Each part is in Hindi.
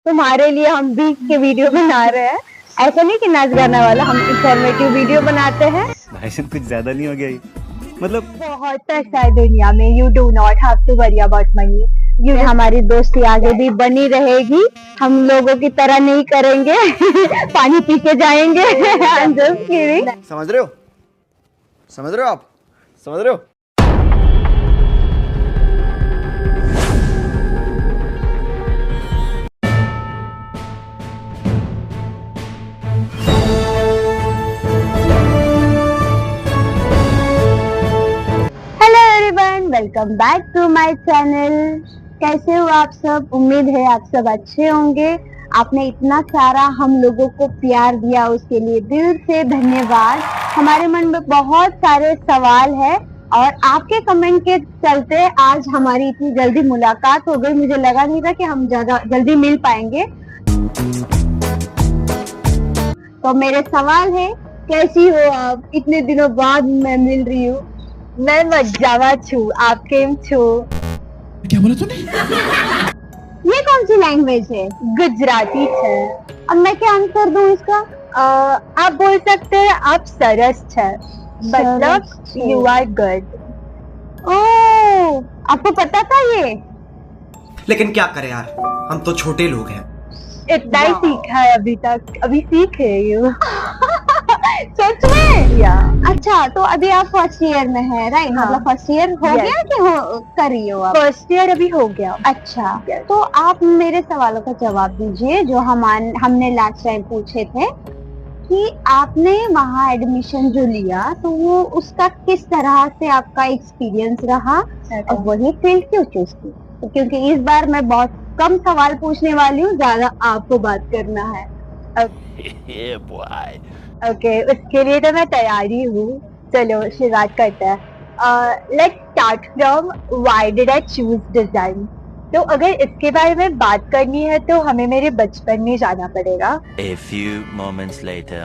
तुम्हारे लिए हम भी के वीडियो बना रहे हैं। ऐसा नहीं कि नाच गाना वाला, हम इंफॉर्मेटिव वीडियो बनाते हैं। भाई साहब कुछ ज्यादा नहीं हो गया ये? मतलब बहुत पैसा है दुनिया में। You do not have to worry about money. ये हमारी दोस्ती आगे भी बनी रहेगी। हम लोगों की तरह नहीं करेंगे पानी पी के जाएंगे। I'm just kidding. समझ रहे हो? समझ रहे हो आप? समझ रहे हो? Hello everyone, welcome back to my channel. कैसे हो आप सब? उम्मीद है आप सब अच्छे होंगे। आपने इतना सारा हम लोगों को प्यार दिया, उसके लिए दिल से धन्यवाद। हमारे मन में बहुत सारे सवाल है और आपके कमेंट के चलते आज हमारी इतनी जल्दी मुलाकात हो गई। मुझे लगा नहीं था कि हम ज्यादा जल्दी मिल पाएंगे। तो मेरे सवाल है, कैसी हो आप? इतने दिनों बाद मैं मिल रही हूँ। मैं मजावा छू, आप केम छो? क्या बोला तूने? ये कौन सी लैंग्वेज है? गुजराती है। अब मैं क्या आंसर दूं इसका? आप बोल सकते हैं आप सरस है, मतलब यू आर गुड। ओह, आपको पता था ये? लेकिन क्या करें यार, हम तो छोटे लोग हैं। इतना ही सीखा है अभी तक, अभी सीख रही हूँ। सच में? या अच्छा, तो अभी आप फर्स्ट ईयर में है, राइट? हाँ. मतलब फर्स्ट ईयर हो Yes. गया कि कर रही हो आप? फर्स्ट ईयर अभी हो गया। अच्छा, तो आप मेरे सवालों का जवाब दीजिए जो हमने लास्ट टाइम पूछे थे कि आपने वहाँ एडमिशन जो लिया तो वो उसका किस तरह से आपका एक्सपीरियंस रहा और वही फील्ड क्यों चूज की? तो क्योंकि इस बार मैं बहुत कम सवाल पूछने वाली हूँ, ज्यादा आपको बात करना है। ओके, उसके लिए तो मैं तैयारी हूँ। चलो शुरुआत करते हैं। Let's start from why did I choose design. तो अगर इसके बारे में बात करनी है तो हमें मेरे बचपन में जाना पड़ेगा। A few moments later.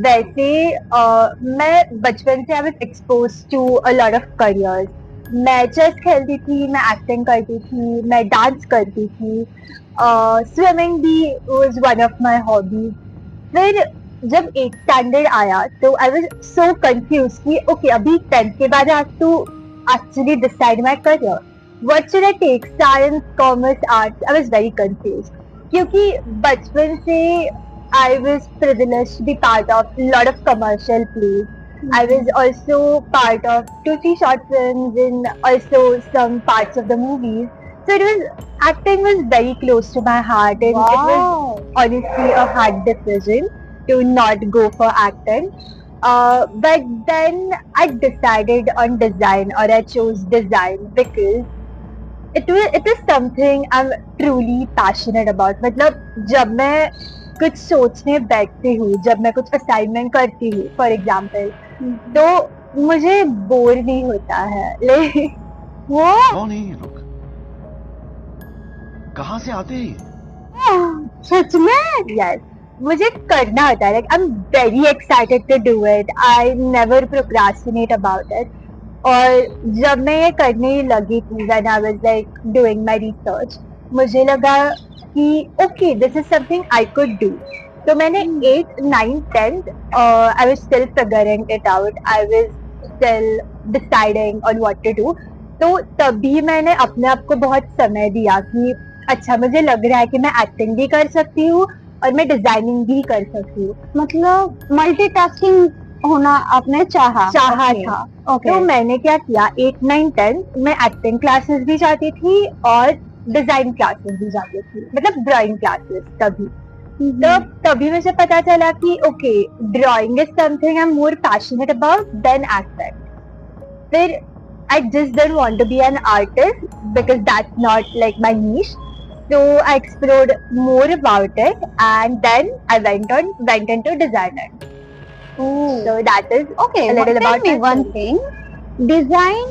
वैसे मैं बचपन से I was expose to a lot of careers. मैं चेस खेलती थी, मैं एक्टिंग करती थी, मैं डांस करती थी, स्विमिंग भी was one of my hobbies. फिर जब 8th स्टैंडर्ड आया तो आई वाज सो कंफ्यूज कि ओके, अभी 10th के बाद आज to actually decide my career, what should I take, science, commerce, arts. I was very confuse क्योंकि बचपन से I was privileged to be part of a lot of commercial plays. I was also part of 2-3 short films and also some parts of the movies. So acting was very close to my heart, and it was honestly a hard decision to not go for acting. But then I decided on design, or I chose design because it is something I'm truly passionate about. मतलब जब मैं कुछ सोचने बैठती हूँ, जब मैं कुछ असाइनमेंट करती हूँ फॉर एग्जाम्पल, तो मुझे बोर नहीं होता है। लेकिन वो कौन है ये लोग? कहाँ से आते हैं? सच में यस, मुझे करना होता है। Like I am very excited to do it. I never procrastinate about it. और जब मैं ये करने लगी थी, when I was like doing my research, मुझे लगा कि okay, this is something I could do. तो मैंने 8th, 9th, 10th I was still figuring it out, I was still deciding on what to do. तो तभी मैंने अपने आप को बहुत समय दिया कि अच्छा, मुझे लग रहा है कि मैं एक्टिंग भी कर सकती हूँ और मैं डिजाइनिंग भी कर सकती हूँ। मतलब मल्टीटास्किंग होना आपने चाहा था। तो मैंने क्या किया, 8th, 9th, 10th मैं एक्टिंग क्लासेस भी जाती थी और डिजाइन क्लासेस भी जाती थी, मतलब ड्राइंग क्लासेस। तभी मुझे पता चला कि okay, drawing is something I am more passionate about than acting. फिर I just didn't want to be an artist because that's not like my niche. So I explored more about it, and then I went into designing. So that is okay. A little about me. One thing, design.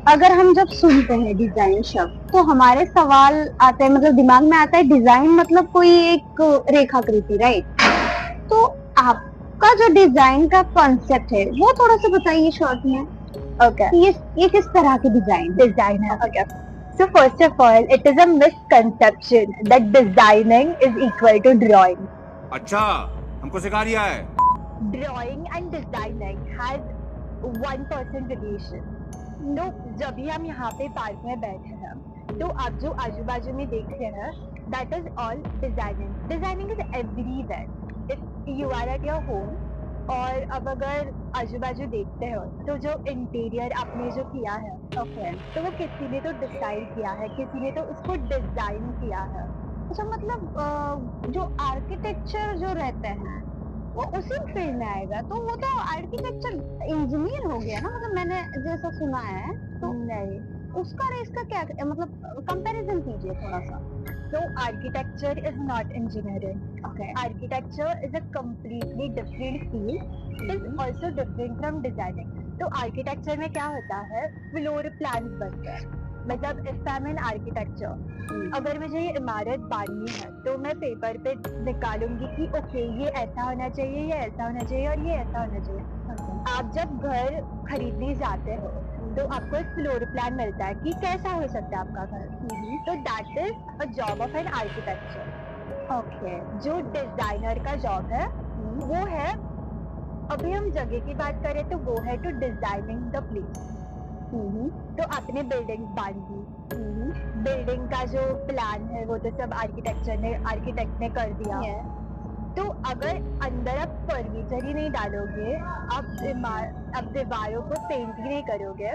अगर हम जब सुनते हैं डिजाइन शब्द तो हमारे सवाल आते हैं, मतलब दिमाग में आता है डिजाइन मतलब कोई एक रेखाकृति, राइट? तो आपका जो डिजाइन का कॉन्सेप्ट है वो थोड़ा सा बताइए शॉर्ट में। ओके, ये किस तरह के डिजाइन है? Okay, So first of all, it is a misconception that designing is equal to drawing. अच्छा, हमको सिखा रिया है। Drawing and designing has 1% relation. तो जब भी हम यहाँ पे पार्क में बैठे हैं, तो आप जो आजू बाजू में देख रहे हैं, that is all designing. Designing is everywhere. If you are at your home, और अब अगर आजू बाजू देखते हो तो जो इंटीरियर आपने जो किया है, ओके, तो वो किसी ने तो डिसाइड किया है, किसी ने तो उसको डिजाइन किया है. अच्छा, मतलब जो आर्किटेक्चर जो रहते हैं वो उसी फील्ड में आएगा, तो वो तो आर्किटेक्चर इंजीनियर हो गया ना, मतलब मैंने जैसा सुना है. तो नहीं, उसका और इसका क्या मतलब कंपैरिजन कीजिए थोड़ा सा. So architecture is not engineering. Okay. Architecture is a completely different field. It is also different from designing. तो architecture में क्या होता है, फ्लोर प्लान्स बनते हैं. मतलब if I am an architecture, अगर मुझे ये इमारत बांधनी है तो मैं पेपर पे निकालूंगी कि ओके ये ऐसा होना चाहिए, ये ऐसा होना चाहिए और ये ऐसा होना चाहिए. आप जब घर खरीदने जाते हो तो आपको एक फ्लोर प्लान मिलता है कि कैसा हो सकता है आपका घर. तो that is a job of an architecture. Okay. जो डिजाइनर का जॉब है वो है, अभी हम जगह की बात करें तो वो है टू डिजाइनिंग द प्लेस. तो आपने बिल्डिंग बांधी, बिल्डिंग का जो प्लान है वो तो सब आर्किटेक्ट ने कर दिया. तो अगर अंदर आप फर्नीचर ही नहीं डालोगे, आप दीवारों को पेंट ही नहीं करोगे,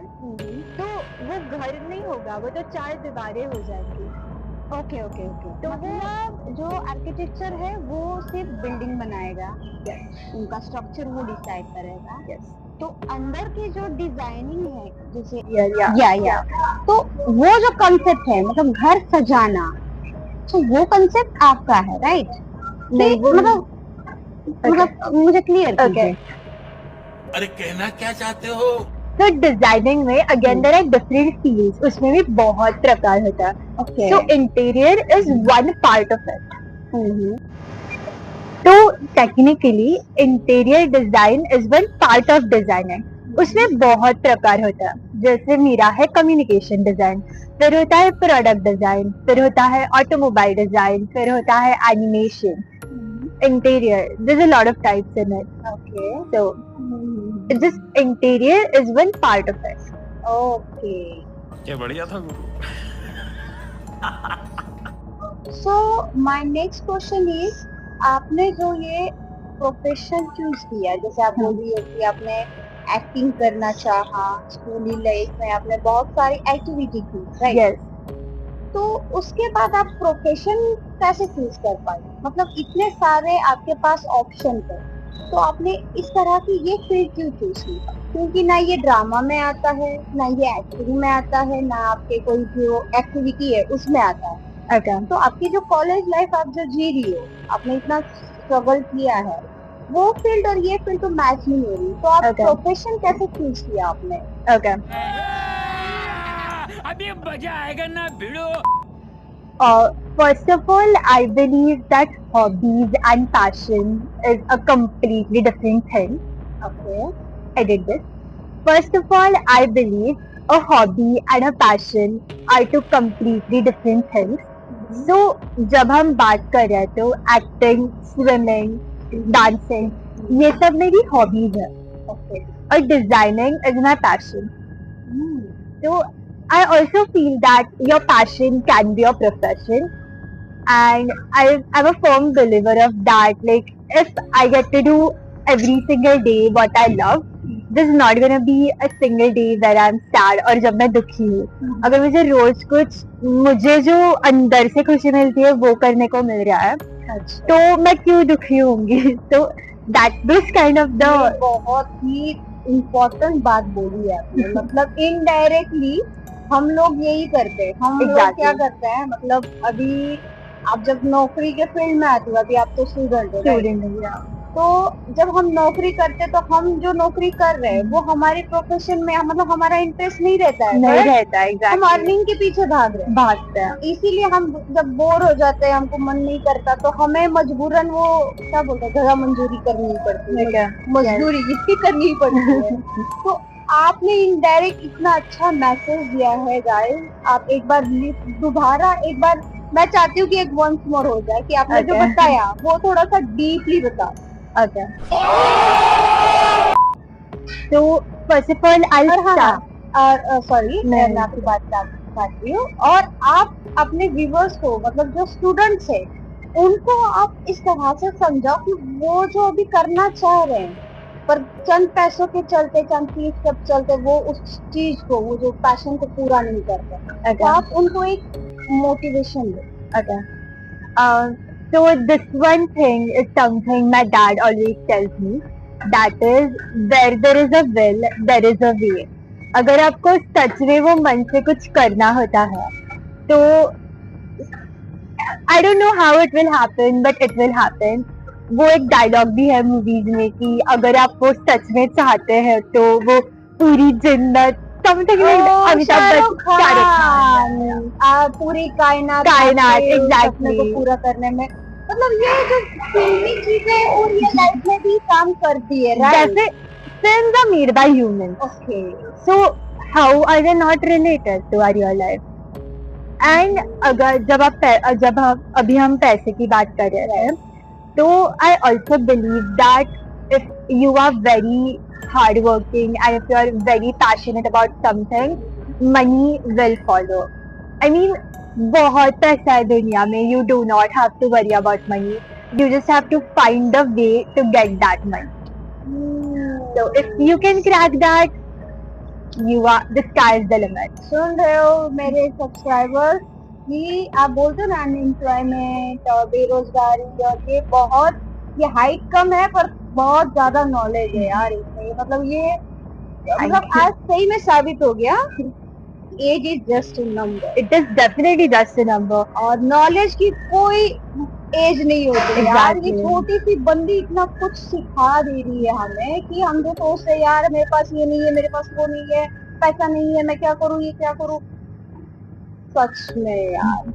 तो वो घर नहीं होगा, वो तो 4 दीवारें हो जाएंगी. Okay okay okay. तो वो जो आर्किटेक्चर है वो सिर्फ बिल्डिंग बनाएगा, उनका स्ट्रक्चर वो डिसाइड करेगा. तो अंदर की जो डिजाइनिंग है, जैसे या तो वो जो कंसेप्ट है, मतलब घर सजाना, तो वो कंसेप्ट आपका है, राइट? नहीं, मतलब मुझे क्लियर कीजिए. अरे कहना क्या चाहते हो? तो डिजाइनिंग में again there are different fields, उसमें भी बहुत प्रकार होता है. Okay. So interior is one part of it. तो technically interior design is one part of designing. उसमें बहुत प्रकार होता है. जैसे मेरा है कम्युनिकेशन डिजाइन, फिर होता है प्रोडक्ट डिजाइन, फिर होता है ऑटोमोबाइल डिजाइन, फिर होता है animation. Interior, there's a lot of types in it. Okay. So, this interior is one part of it. Okay. क्या बढ़िया था गुरु. So my next question is, आपने जो ये प्रोफेशन चूज किया, जैसे आप बोल रही हो कि आपने एक्टिंग करना चाहा, स्कूली लाइफ में आपने बहुत सारी एक्टिविटी की, राइट? Yes. तो उसके बाद आप प्रोफेशन कैसे चूज कर पाए? मतलब इतने सारे आपके पास ऑप्शन थे, तो आपने इस तरह की ये फील्ड क्यों चूज की? क्योंकि ना ये ड्रामा में आता है, ना ये एक्टिंग में आता है, ना आपके कोई जो एक्टिविटी है उसमें आता है. Okay. तो आपकी जो कॉलेज लाइफ आप जो जी रही हो, आपने इतना स्ट्रगल किया है, वो फील्ड और ये फील्ड तो मैच नहीं हो रही, तो आप प्रोफेशन कैसे चूज किया आपने? Okay. अभी मजा आएगा ना भिड़ो. First of all, I believe that hobbies and passion is a completely different thing. Okay, I did this. First of all, I believe a hobby and a passion are two completely different things. So, जब हम बात कर रहे हैं तो acting, swimming, dancing, ये सब मेरी hobbies है. Okay. और designing is my passion. So, I also feel that your passion can be your profession, and I'm a firm believer of that. Like, if I get to do every single day what I love, there's not gonna be a single day where I'm sad और जब मैं दुखी हूँ. अगर मुझे रोज कुछ, मुझे जो अंदर से खुशी मिलती है वो करने को मिल रहा है, तो मैं क्यों दुखी होंगी? तो that this kind of the बहुत ही इम्पोर्टेंट बात बोली है आपने. मतलब इनडायरेक्टली हम लोग यही करते हैं. हम लोग क्या करते हैं, मतलब अभी आप जब नौकरी के फील्ड में आते हो, अभी आप तो स्टूडेंट हो, तो जब हम नौकरी करते तो हम जो नौकरी कर रहे हैं वो हमारे प्रोफेशन में, मतलब हमारा इंटरेस्ट नहीं रहता है. नहीं रहता है. हम अर्निंग के पीछे भागते हैं. इसीलिए हम जब बोर हो जाते हैं, हमको मन नहीं करता, तो हमें मजबूरन वो क्या बोलते हैं, जगह मंजूरी करनी पड़ती है, मजदूरी इसकी करनी पड़ती है. तो आपने इनडायरेक्ट इतना अच्छा मैसेज दिया है गाइस। आप एक बार दोबारा एक बार, मैं चाहती हूँ कि एक वंस मोर हो जाए कि आपने जो Okay. बताया वो थोड़ा सा डीपली बताओ। Okay. So first of all, I'll और start. हाँ, सॉरी नहीं। मैं आपकी बात काट रही हूँ। और आप अपने व्यूवर्स को, मतलब जो स्टूडेंट्स है, उनको आप इस तरह से समझाओ कि वो जो अभी करना चाह रहे हैं पर चंद पैसों के चलते, चंद फीस के चलते वो उस चीज को, वो जो पैशन को पूरा नहीं करते, तो आप उनको एक मोटिवेशन दो। Okay. So this one thing is something my dad always tells me. That is, where there is a will, there is a way. अगर आपको सच में वो मन से कुछ करना होता है, तो I don't know how it will happen, but it will happen. वो एक डायलॉग भी है मूवीज में कि अगर आप वो सच में चाहते हैं तो वो पूरी जिन्नत, समथिंग लाइक अमिताभ बच्चन, शाहरुख खान, पूरी कायनात exactly. सपने को पूरा करने में, मतलब ये जो फिल्मी चीजें और ये लाइफ में भी काम करती है, राइट? जैसे films are made by humans. Okay, So how are they not related to our real life? And अगर जब अभी हम पैसे की बात कर रहे हैं, तो I also believe that if you are very hardworking and if you are very passionate about something, money will follow. I mean, बहुत पैसा है दुनिया में. You do not have to worry about money. You just have to find a way to get that money. So if you can crack that, the sky is the limit. सुन रहे हो मेरे सब्सक्राइबर्स कि आप बोलते हो ना अनएम्प्लॉयमेंट और बेरोजगारी, और ये हाइट कम है पर बहुत ज्यादा नॉलेज है यार इसमें। मतलब ये मतलब आज सही में साबित हो गया, age is just a number. It is definitely just a number. और नॉलेज की कोई एज नहीं होती है यार। ये Exactly. छोटी सी बंदी इतना कुछ सिखा दे रही है हमें कि हम जो सोचते हैं यार मेरे पास ये नहीं है, मेरे पास वो नहीं है, पैसा नहीं है, मैं क्या करूँ, ये क्या करूँ। सच में यार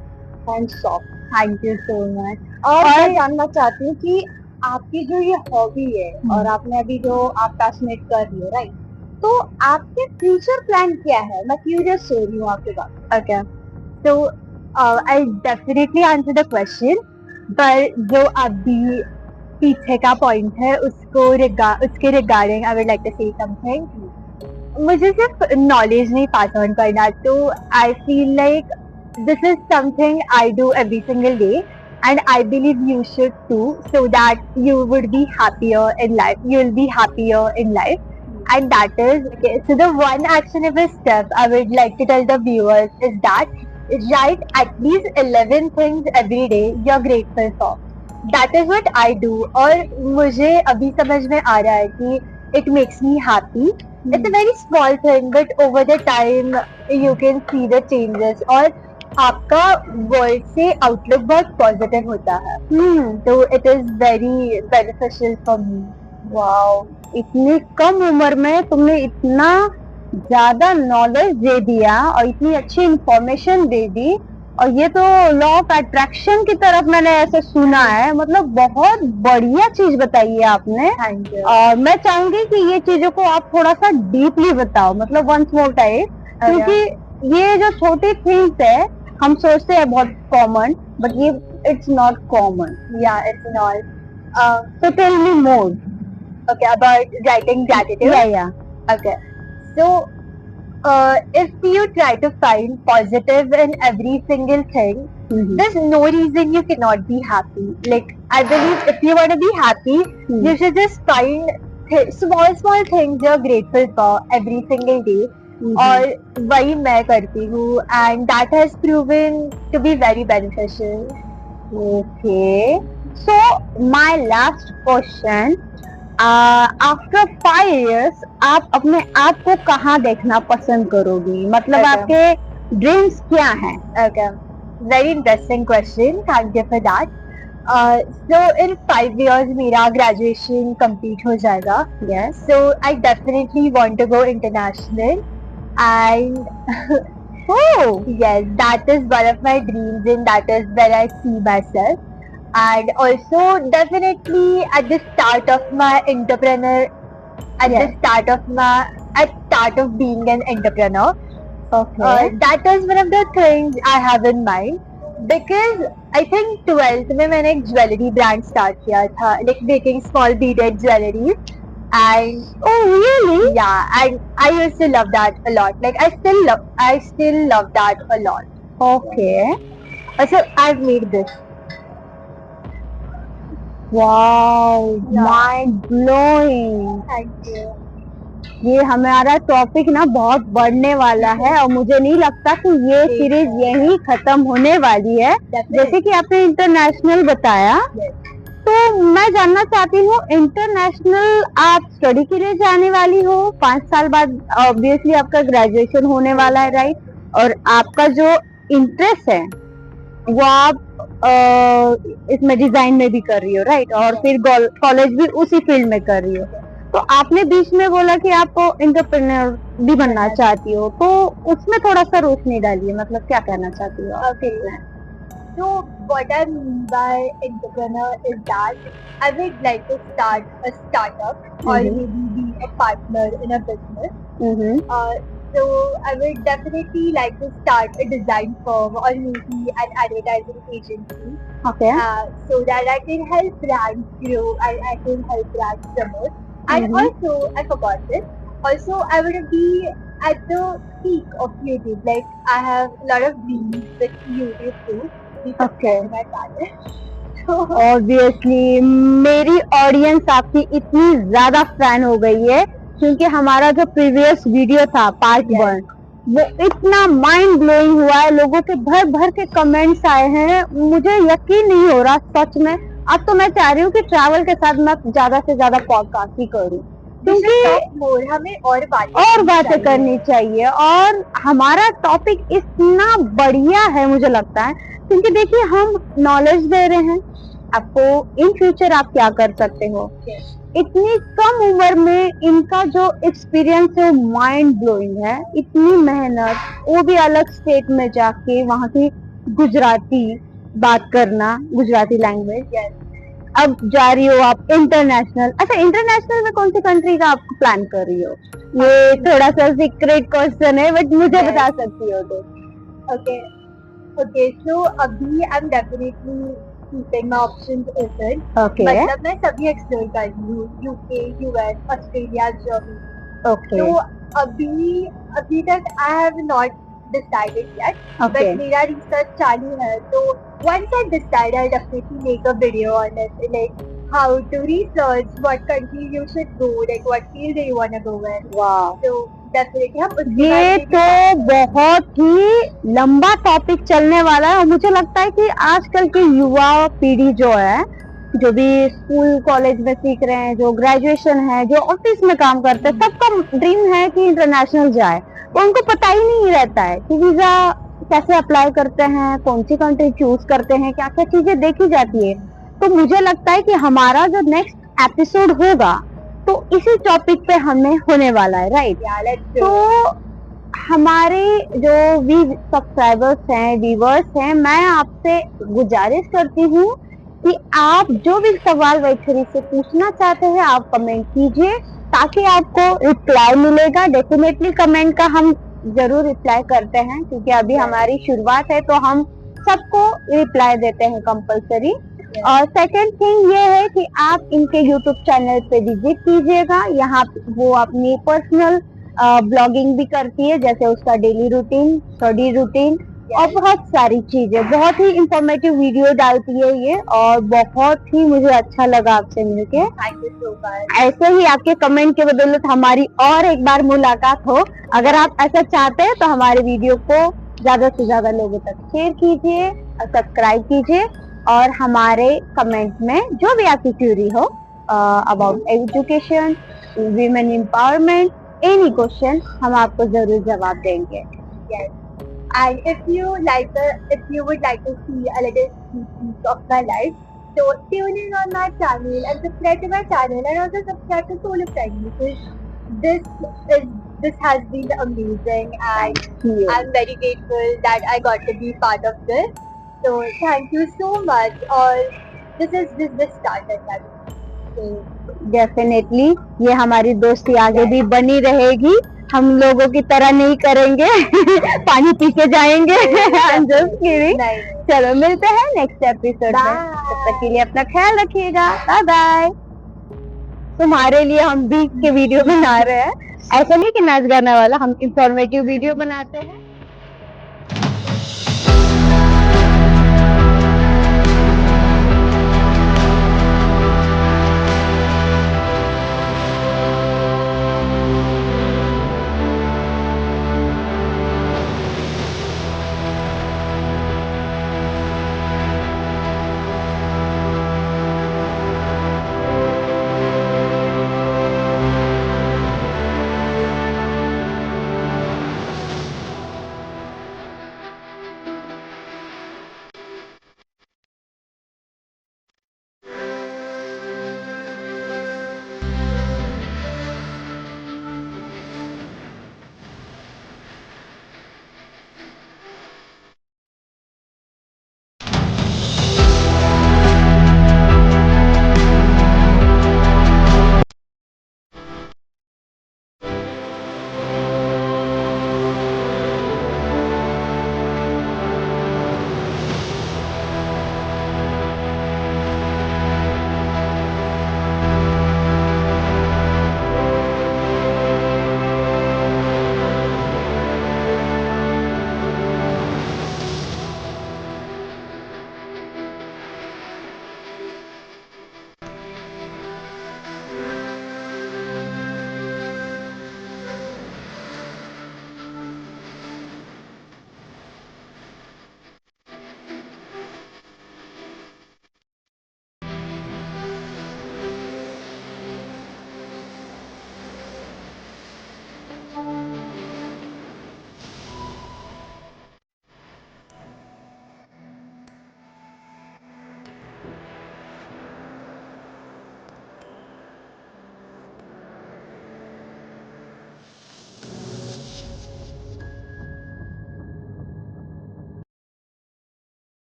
hands of. Thank you so much. और मैं जानना चाहती हूँ कि आपकी जो ये हॉबी है और आपने अभी जो आप पैशनेट कर रही हो, राइट, तो आपके फ्यूचर प्लान क्या है? मैं क्यूरियस हो रही हूँ आपके बात। Okay. So I'll definitely answer the question. पर जो अभी पीछे का पॉइंट है उसके regarding I would like to say something. मुझे सिर्फ नॉलेज नहीं पास ऑन करना, तो I feel like this is something I do every single day and I believe you should too, so that you would be happier in life. You'll be happier in life. And that is, okay, so the one actionable step I would like to tell the viewers is that write at least 11 things every day you're grateful for. That is what I do. और मुझे अभी समझ में आ रहा है कि it makes me happy. It's a very small thing, but over the time you can see the changes. और आपका वर्ल्ड से आउटलुक बहुत पॉजिटिव होता है. तो it is very beneficial for me. Wow, इतनी कम उम्र में तुमने इतना ज्यादा नॉलेज दे दिया और इतनी अच्छी इंफॉर्मेशन दे दी, और ये तो लॉ ऑफ अट्रैक्शन की तरफ मैंने ऐसे सुना है. मतलब बहुत बढ़िया चीज बताई है आपने. Thank you. और मैं चाहूंगी कि ये चीजों को आप थोड़ा सा डीपली बताओ, मतलब वंस मोर टाइप, क्योंकि ये जो छोटी थिंग्स है हम सोचते हैं बहुत कॉमन, बट ये इट्स नॉट कॉमन. या it's not. So tell me more. Okay, about writing gratitude. Yeah. Okay. So, if you try to find positive in every single thing, there's no reason you cannot be happy. Like, I believe if you want to be happy, you should just find small things you're grateful for every single day. और वही मैं करती हूँ, and that has proven to be very beneficial. Okay. So my last question. After 5 years, आप अपने आप को कहाँ देखना पसंद करोगी? मतलब Okay. आपके ड्रीम्स क्या हैं? Okay, very interesting question. Thank you for that. So in 5 years मेरा graduation complete हो जाएगा. Yes. So I definitely want to go international, and Oh. yes, that is one of my dreams, and that is where I see myself. And also definitely at the start of my start of being an entrepreneur. Okay. That is one of the things I have in mind because I think 12th में मैंने एक ज्वेलरी ब्रांड स्टार्ट किया था, like making small beaded jewelry. And oh really? Yeah, and I used to love that a lot. Like I still love that a lot. Okay. Also, I've made this. Wow, Yeah. mind blowing. Thank you. ये हमारा टॉपिक ना बहुत बढ़ने वाला है और मुझे नहीं लगता कि ये सीरीज यही खत्म होने वाली है. जैसे कि आपने इंटरनेशनल बताया, तो मैं जानना चाहती हूँ इंटरनेशनल आप स्टडी के लिए जाने वाली हो. 5 साल बाद ऑब्वियसली आपका ग्रेजुएशन होने वाला है, राइट? और आपका जो इंटरेस्ट है वो आप इसमें डिजाइन में भी कर रही हो, राइट? और फिर कॉलेज भी उसी फील्ड में कर रही हो. तो आपने बीच में बोला कि आप एंटरप्रेन्योर भी बनना चाहती हो, तो उसमें थोड़ा सा रोशनी डालिए. मतलब क्या कहना चाहती हो? Okay. So what I mean by entrepreneur is that I would like to start a startup or maybe be a partner in a business. So I would definitely like to start a design firm or maybe an advertising agency. Okay. So that I can help brands grow and I can help brands promote. And also, I forgot this. Also, I would be at the peak of YouTube. Like I have a lot of dreams with YouTube too. Okay. My channel. So obviously मेरी ऑडियंस आपकी इतनी ज्यादा फैन हो गई है क्योंकि हमारा जो प्रीवियस वीडियो था पार्ट 1 वो इतना माइंड ब्लोइंग हुआ है. लोगों के भर भर के कमेंट्स आए हैं. मुझे यकीन नहीं हो रहा सच में. अब तो मैं चाह रही हूँ कि ट्रैवल के साथ मैं ज्यादा से ज्यादा पॉडकास्ट ही करूँ क्योंकि हमें और बातें करनी चाहिए. और हमारा टॉपिक इतना बढ़िया है मुझे लगता है क्योंकि देखिए हम नॉलेज दे रहे हैं आपको. इन फ्यूचर आप क्या कर सकते हो. इतनी कम उम्र में इनका जो एक्सपीरियंस है माइंड ब्लोइंग है. इतनी मेहनत, वो भी अलग स्टेट में जाके वहाँ की गुजराती बात करना, गुजराती लैंग्वेज. अब जा रही हो आप इंटरनेशनल. अच्छा, इंटरनेशनल में कौन सी कंट्री का आप प्लान कर रही हो? ये थोड़ा सा सीक्रेट क्वेश्चन है बट मुझे बता सकती हो तो. Okay, so अभी I'm definitely keeping my options open. Okay. मतलब मैं सभी एक्सप्लोर कर रही हूँ. UK, US, Australia, Germany. Okay. तो अभी तक I have not decided yet. Okay. But मेरा रिसर्च चालू है. तो once I decide, I'll definitely make a video on it, like how to research what country you should go, like what field do you want to go in. वाह, So definitely हम उसके ये बारे में तो बहुत ही लंबा टॉपिक चलने वाला है. और मुझे लगता है कि आजकल की युवा पीढ़ी जो है, जो भी स्कूल कॉलेज में सीख रहे हैं, जो ग्रेजुएशन है, जो ऑफिस में काम करते हैं, सबका ड्रीम है कि इंटरनेशनल जाए. तो उनको पता ही नहीं रहता है कि वीजा कैसे अप्लाई करते हैं, कौन सी कंट्री चूज करते हैं, क्या क्या चीजें देखी जाती है. तो मुझे लगता है कि हमारा जो नेक्स्ट एपिसोड होगा तो इसी टॉपिक पे हमें होने वाला है, राइट? तो हमारे जो सब्सक्राइबर्स हैं, व्यूवर्स हैं, मैं आपसे गुजारिश करती हूँ कि आप जो भी सवाल वैखरी से पूछना चाहते हैं आप कमेंट कीजिए ताकि आपको रिप्लाई मिलेगा. डेफिनेटली कमेंट का हम जरूर रिप्लाई करते हैं क्योंकि अभी हमारी शुरुआत है तो हम सबको रिप्लाई देते हैं कंपलसरी. और सेकंड थिंग ये है कि आप इनके यूट्यूब चैनल पे विजिट कीजिएगा. यहाँ वो अपनी पर्सनल ब्लॉगिंग भी करती है, जैसे उसका डेली रूटीन, स्टडी रूटीन और बहुत सारी चीजें. बहुत ही इंफॉर्मेटिव वीडियो डालती है ये और बहुत ही मुझे अच्छा लगा आपसे मिलके. Thank you so much. ऐसे ही आपके कमेंट के बदौलत हमारी और एक बार मुलाकात हो. अगर आप ऐसा चाहते हैं तो हमारे वीडियो को ज्यादा से ज्यादा लोगों तक शेयर कीजिए और सब्सक्राइब कीजिए. और हमारे कमेंट में जो भी आपकी क्यूरी हो about education, women empowerment, any question, हम आपको जरूर जवाब देंगे. Yes. And if you would like to see a little sneak peek of my life, so tune in on my channel and subscribe to my channel and also subscribe to Solo Friendly because this has been amazing and I'm very grateful that I got to be part of this. So thank you so much. और this is just the start of that. Definitely ये हमारी दोस्ती आगे भी बनी रहेगी. हम लोगों की तरह नहीं करेंगे पानी पी के जाएंगे I'm just kidding. चलो मिलते हैं नेक्स्ट एपिसोड में, तब तक के लिए अपना ख्याल रखिएगा, बाय बाय। तुम्हारे लिए हम भी के वीडियो बना रहे हैं, ऐसा नहीं कि नाच गाना वाला, हम इंफॉर्मेटिव वीडियो बनाते हैं।